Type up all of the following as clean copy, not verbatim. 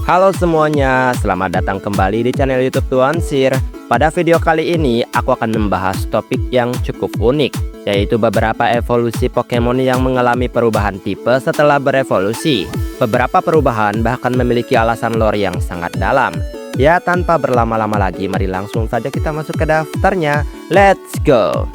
Halo semuanya, selamat datang kembali di channel YouTube Tuan Sir. Pada video kali ini, aku akan membahas topik yang cukup unik, yaitu beberapa evolusi Pokemon yang mengalami perubahan tipe setelah berevolusi. Beberapa perubahan bahkan memiliki alasan lore yang sangat dalam. Ya, tanpa berlama-lama lagi, mari langsung saja kita masuk ke daftarnya. Let's go!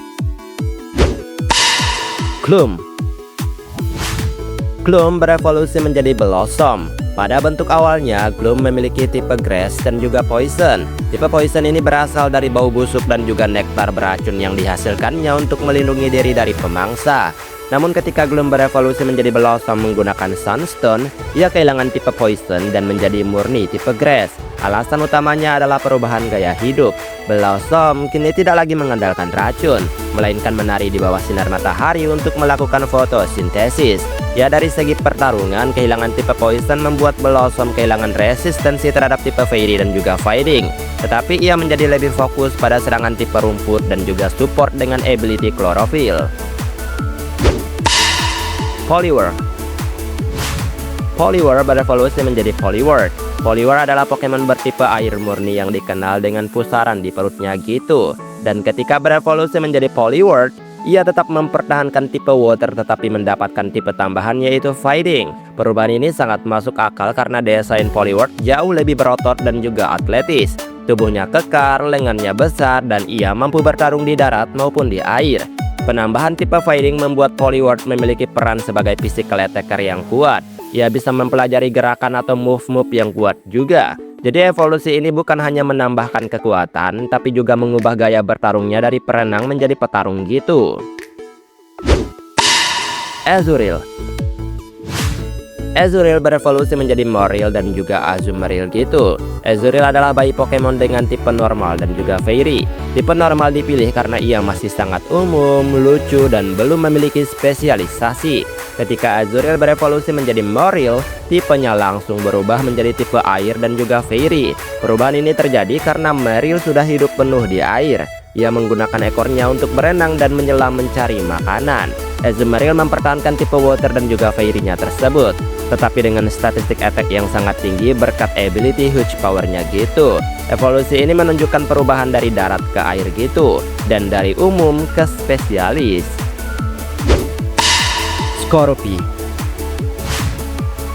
Gloom berevolusi menjadi Blossom. Pada bentuk awalnya, Gloom memiliki tipe Grass dan juga Poison. Tipe Poison ini berasal dari bau busuk dan juga nektar beracun yang dihasilkannya untuk melindungi diri dari pemangsa. Namun ketika Gloom berevolusi menjadi Blossom menggunakan Sunstone, ia kehilangan tipe Poison dan menjadi murni tipe Grass. Alasan utamanya adalah perubahan gaya hidup. Blossom kini tidak lagi mengandalkan racun, melainkan menari di bawah sinar matahari untuk melakukan fotosintesis. Ya, dari segi pertarungan, kehilangan tipe Poison membuat Blossom kehilangan resistensi terhadap tipe Fairy dan juga Fighting. Tetapi ia menjadi lebih fokus pada serangan tipe rumput dan juga support dengan ability Chlorophyll. Poliwhirl berevolusi menjadi Poliwhirl. Poliwhirl adalah Pokemon bertipe air murni yang dikenal dengan pusaran di perutnya gitu. Dan ketika berevolusi menjadi Poliwhirl, ia tetap mempertahankan tipe water tetapi mendapatkan tipe tambahan yaitu Fighting. Perubahan ini sangat masuk akal karena desain Poliwhirl jauh lebih berotot dan juga atletis. Tubuhnya kekar, lengannya besar, dan ia mampu bertarung di darat maupun di air. Penambahan tipe Fighting membuat Poliwhirl memiliki peran sebagai physical attacker yang kuat. Ia bisa mempelajari gerakan atau move-move yang kuat juga. Jadi evolusi ini bukan hanya menambahkan kekuatan, tapi juga mengubah gaya bertarungnya dari perenang menjadi petarung gitu. Azurill berevolusi menjadi Moril dan juga Azumarill gitu. Azurill adalah bayi Pokemon dengan tipe normal dan juga Fairy. Tipe normal dipilih karena ia masih sangat umum, lucu, dan belum memiliki spesialisasi. Ketika Azurill berevolusi menjadi Moril, tipenya langsung berubah menjadi tipe air dan juga Fairy. Perubahan ini terjadi karena Moril sudah hidup penuh di air. Ia menggunakan ekornya untuk berenang dan menyelam mencari makanan. Azumarill mempertahankan tipe water dan juga Fairy-nya tersebut, tetapi dengan statistik attack yang sangat tinggi berkat ability huge powernya gitu. Evolusi ini menunjukkan perubahan dari darat ke air gitu, dan dari umum ke spesialis. Skorupi.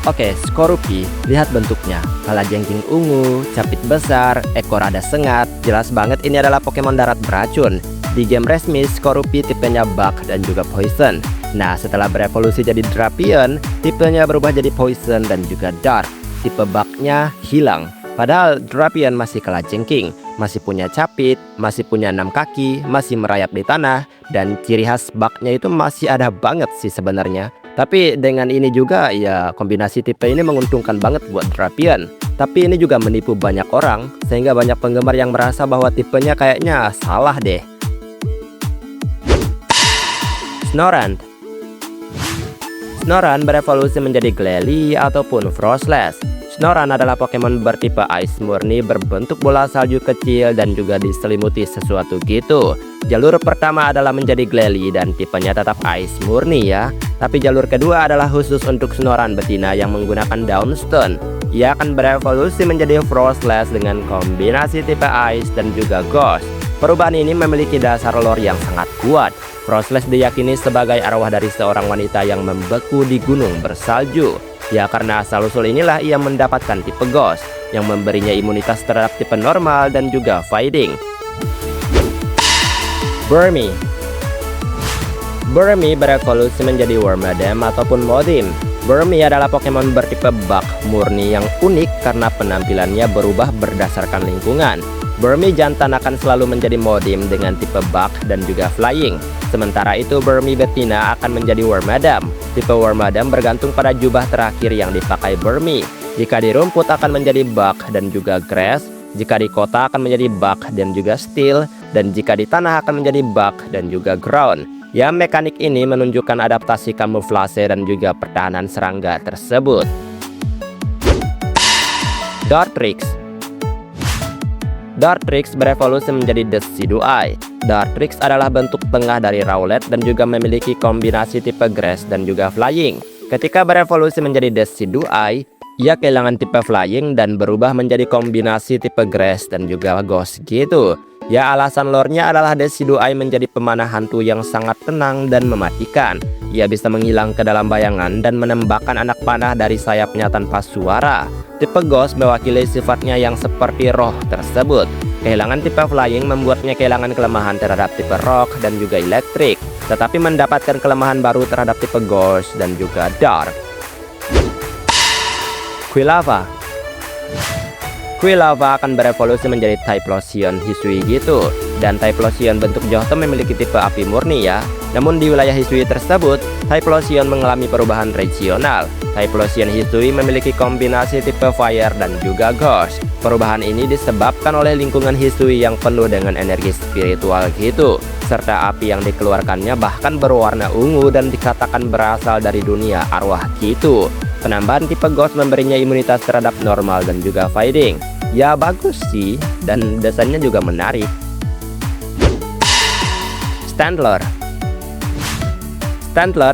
Oke, Skorupi, lihat bentuknya. Kala jengking ungu, capit besar, ekor ada sengat. Jelas banget ini adalah Pokemon darat beracun. Di game resmi, Skorupi tipenya Bug dan juga Poison. Nah, setelah berevolusi jadi Drapion, tipenya berubah jadi Poison dan juga Dark. Tipe Bug-nya hilang. Padahal Drapion masih kalajengking, masih punya capit, masih punya 6 kaki, masih merayap di tanah, dan ciri khas Bug-nya itu masih ada banget sih sebenarnya. Tapi dengan ini juga ya kombinasi tipe ini menguntungkan banget buat Drapion. Tapi ini juga menipu banyak orang, sehingga banyak penggemar yang merasa bahwa tipenya kayaknya salah deh. Snorunt berevolusi menjadi Glalie ataupun Frostless. Snorunt adalah Pokemon bertipe Ice murni berbentuk bola salju kecil dan juga diselimuti sesuatu gitu. Jalur pertama adalah menjadi Glalie dan tipenya tetap Ice murni ya. Tapi jalur kedua adalah khusus untuk Snorunt betina yang menggunakan Dawnstone. Ia akan berevolusi menjadi Frostless dengan kombinasi tipe Ice dan juga Ghost. Perubahan ini memiliki dasar lore yang sangat kuat. Frostless diyakini sebagai arwah dari seorang wanita yang membeku di gunung bersalju. Ya, karena asal-usul inilah ia mendapatkan tipe Ghost, yang memberinya imunitas terhadap tipe normal dan juga Fighting. Burmy berevolusi menjadi Wormadam ataupun Modim. Burmy adalah Pokemon bertipe Bug murni yang unik karena penampilannya berubah berdasarkan lingkungan. Burmy jantan akan selalu menjadi Modim dengan tipe Bug dan juga Flying. Sementara itu Burmy betina akan menjadi Wormadam. Tipe Wormadam bergantung pada jubah terakhir yang dipakai Burmy. Jika di rumput akan menjadi Bug dan juga Grass, jika di kota akan menjadi Bug dan juga Steel, dan jika di tanah akan menjadi Bug dan juga Ground. Ya, mekanik ini menunjukkan adaptasi kamuflase dan juga pertahanan serangga tersebut. Dartrix berevolusi menjadi Decidueye. Dartrix adalah bentuk tengah dari Rowlet dan juga memiliki kombinasi tipe Grass dan juga Flying. Ketika berevolusi menjadi Decidueye, Ia kehilangan tipe Flying dan berubah menjadi kombinasi tipe Grass dan juga Ghost gitu. Ya, alasan lore-nya adalah Decidueye menjadi pemanah hantu yang sangat tenang dan mematikan. Ia bisa menghilang ke dalam bayangan dan menembakkan anak panah dari sayapnya tanpa suara. Tipe Ghost mewakili sifatnya yang seperti roh tersebut. Kehilangan tipe Flying membuatnya kehilangan kelemahan terhadap tipe Rock dan juga Electric, tetapi mendapatkan kelemahan baru terhadap tipe Ghost dan juga Dark. Quilava akan berevolusi menjadi Typhlosion Hisui gitu. Dan Typhlosion bentuk Johto memiliki tipe api murni ya. Namun di wilayah Hisui tersebut, Typhlosion mengalami perubahan regional. Typhlosion Hisui memiliki kombinasi tipe Fire dan juga Ghost. Perubahan ini disebabkan oleh lingkungan Hisui yang penuh dengan energi spiritual gitu. Serta api yang dikeluarkannya bahkan berwarna ungu dan dikatakan berasal dari dunia arwah gitu. Penambahan tipe Ghost memberinya imunitas terhadap normal dan juga fighting. Ya bagus sih, dan desainnya juga menarik. Stantler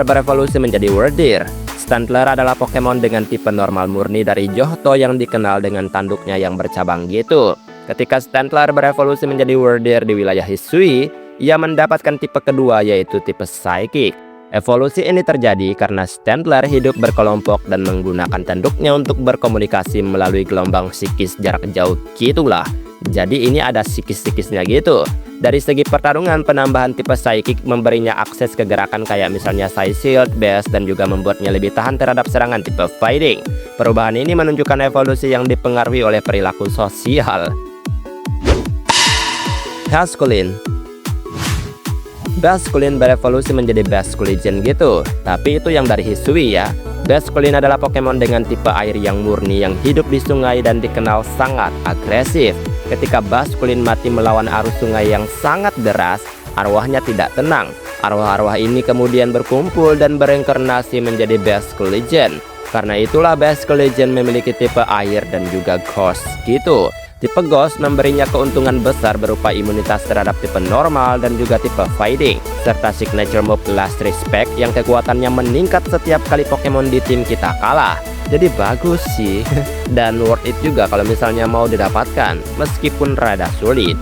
berevolusi menjadi Wordeer. Stantler adalah Pokemon dengan tipe normal murni dari Johto yang dikenal dengan tanduknya yang bercabang gitu. Ketika Stantler berevolusi menjadi Wordeer di wilayah Hisui, ia mendapatkan tipe kedua yaitu tipe Psychic. Evolusi ini terjadi karena Stantler hidup berkelompok dan menggunakan tanduknya untuk berkomunikasi melalui gelombang psikis jarak jauh gitulah. Jadi ini ada psikis-psikisnya gitu. Dari segi pertarungan, penambahan tipe Psychic memberinya akses ke gerakan kayak misalnya Psy Shield, Best, dan juga membuatnya lebih tahan terhadap serangan tipe Fighting. Perubahan ini menunjukkan evolusi yang dipengaruhi oleh perilaku sosial. Basculin berevolusi menjadi Basculegion gitu. Tapi itu yang dari Hisui ya. Basculin adalah Pokemon dengan tipe air yang murni yang hidup di sungai dan dikenal sangat agresif. Ketika Basculin mati melawan arus sungai yang sangat deras, arwahnya tidak tenang. Arwah-arwah ini kemudian berkumpul dan bereinkarnasi menjadi Basculegion. Karena itulah Basculegion memiliki tipe air dan juga Ghost gitu. Tipe Ghost memberinya keuntungan besar berupa imunitas terhadap tipe normal dan juga tipe fighting, serta signature move Last Respect yang kekuatannya meningkat setiap kali Pokemon di tim kita kalah. Jadi bagus sih, dan worth it juga kalau misalnya mau didapatkan, meskipun rada sulit.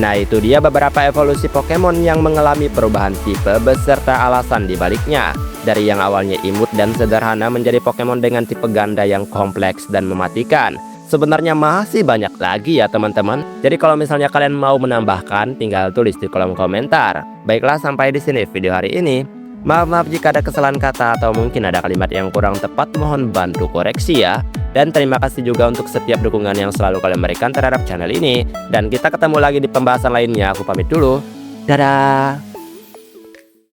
Nah itu dia beberapa evolusi Pokemon yang mengalami perubahan tipe beserta alasan dibaliknya. Dari yang awalnya imut dan sederhana menjadi Pokemon dengan tipe ganda yang kompleks dan mematikan. Sebenarnya masih banyak lagi ya teman-teman. Jadi kalau misalnya kalian mau menambahkan, tinggal tulis di kolom komentar. Baiklah, sampai di sini video hari ini. Maaf jika ada kesalahan kata atau mungkin ada kalimat yang kurang tepat, mohon bantu koreksi ya. Dan terima kasih juga untuk setiap dukungan yang selalu kalian berikan terhadap channel ini. Dan kita ketemu lagi di pembahasan lainnya. Aku pamit dulu. Dadah.